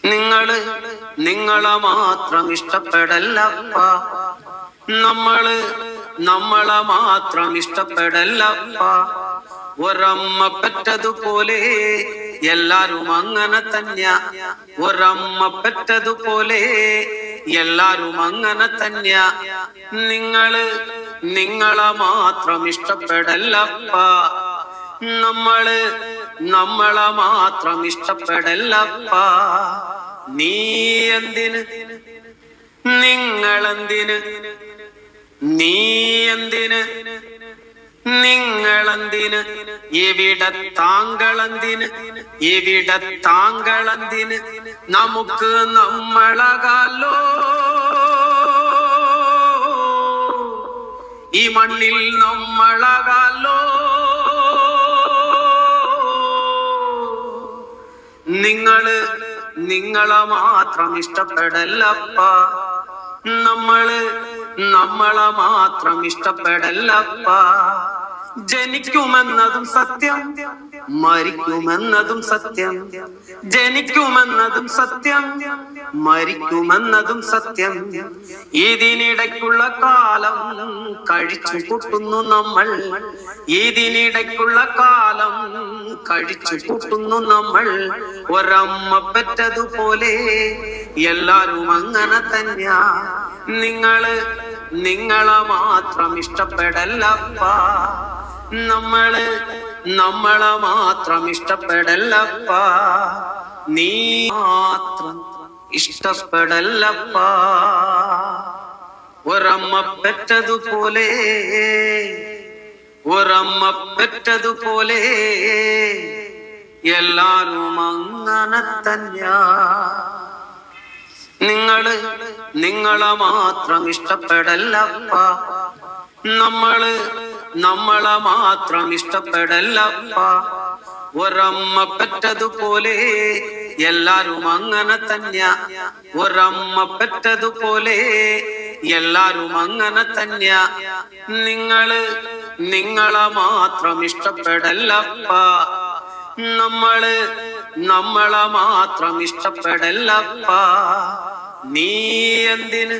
നിങ്ങളെ മാത്രം ഇഷ്ടപ്പെടല്ലപ്പ. നമ്മളെ മാത്രം ഇഷ്ടപ്പെടല്ലപ്പ. ഒരമ്മ പെറ്റതുപോലെ എല്ലാരും അങ്ങനെ തന്നെയാ. ഒരമ്മ പെറ്റതുപോലെ എല്ലാരും അങ്ങനെ തന്നെയാ. നിങ്ങളെ മാത്രം ഇഷ്ടപ്പെടല്ലപ്പ. നമ്മളെ മാത്രം ഇഷ്ടപ്പെടല്ലപ്പ. നീ എന്തിന്, നിങ്ങളെന്തിന്, നീ എന്തിന്, നിങ്ങളെന്തിന്, ഇവിടെ താങ്കളെന്തിന്, ഇവിടെ താങ്കളെന്തിന്, നമുക്ക് നമ്മളകാലോ. ഈ മണ്ണിൽ നമ്മളകാലോ. നിങ്ങളെ മാത്രം ഇഷ്ടപ്പെടല്ലപ്പ. നമ്മളെ മാത്രം ഇഷ്ടപ്പെടല്ലപ്പ. ജനിക്കുമെന്നതും സത്യം, മരിക്കുമെന്നതും സത്യം. ജനിക്കുമെന്നതും സത്യം, മരിക്കുമെന്നതും സത്യം. ഇതിനിടയ്ക്കുള്ള കാലം കഴിച്ചു കൂട്ടുന്നു നമ്മൾ. ഇതിനിടയ്ക്കുള്ള കാലം കഴിച്ചു കൂട്ടുന്നു നമ്മൾ. ഒരമ്മ പെറ്റതുപോലെ എല്ലാരും അങ്ങനെ തന്നെയാ. നിങ്ങളെ മാത്രം ഇഷ്ടപ്പെടല്ലപ്പ. നമ്മളെ മാത്രം ഇഷ്ടപ്പെടല്ലപ്പ. നീ മാത്രം ഇഷ്ടപ്പെടല്ലപ്പ. ഒരമ്മ പെറ്റതുപോലെ, ഒരമ്മ പെറ്റതുപോലെ എല്ലാരും അങ്ങനെ തന്നെയാ. നിങ്ങളെ മാത്രം ഇഷ്ടപ്പെടല്ലപ്പ. നമ്മളെ മാത്രം ഇഷ്ടപ്പെടല്ലപ്പ. ഒരമ്മ പെറ്റതുപോലെ എല്ലാരും അങ്ങനെ തന്നെയാ. ഒരമ്മ പെറ്റതുപോലെ എല്ലാരും അങ്ങനെ തന്നെയാ. നിങ്ങളെ മാത്രം ഇഷ്ടപ്പെടല്ലപ്പ. നമ്മളെ മാത്രം ഇഷ്ടപ്പെടല്ലപ്പ. നീ എന്തിന്,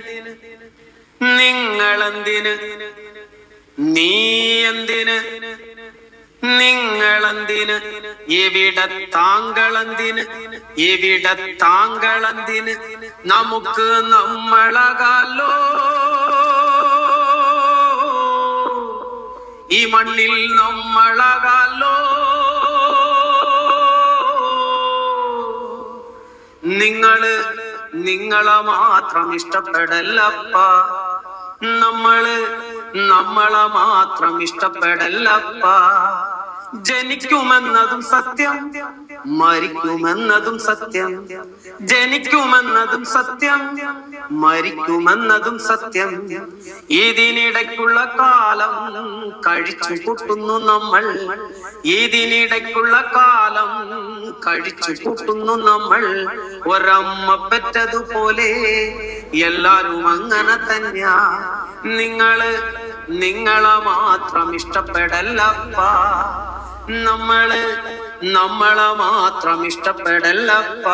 നിങ്ങളെന്തിന്, നീ എന്തിന്, നിങ്ങളെന്തിന്, ഇവിടെ താങ്കളെന്തിന്, ഇവിടെ താങ്കളെന്തിന്, നമുക്ക് നമ്മളകാലോ. ഈ മണ്ണിൽ നമ്മളകാലോ. നിങ്ങളെ മാത്രം ഇഷ്ടപ്പെടല്ലപ്പ. നമ്മളെ മാത്രം ഇഷ്ടപ്പെടല്ലപ്പ. ജനിക്കുമെന്നതും സത്യം, മരിക്കുമെന്നതും സത്യം. ജനിക്കുമെന്നതും സത്യം, മരിക്കുമെന്നതും സത്യം. ഇതിനിടയ്ക്കുള്ള കാലം കഴിച്ചു കൂട്ടുന്നു നമ്മൾ. ഇതിനിടയ്ക്കുള്ള കാലം കഴിച്ചു കൂട്ടുന്നു നമ്മൾ. ഒരമ്മ പെറ്റതുപോലെ എല്ലാരും അങ്ങനെ തന്നെയാ. നിങ്ങളെ മാത്രം ഇഷ്ടപ്പെടല്ലപ്പ. നമ്മളെ മാത്രം ഇഷ്ടപ്പെടല്ലപ്പ.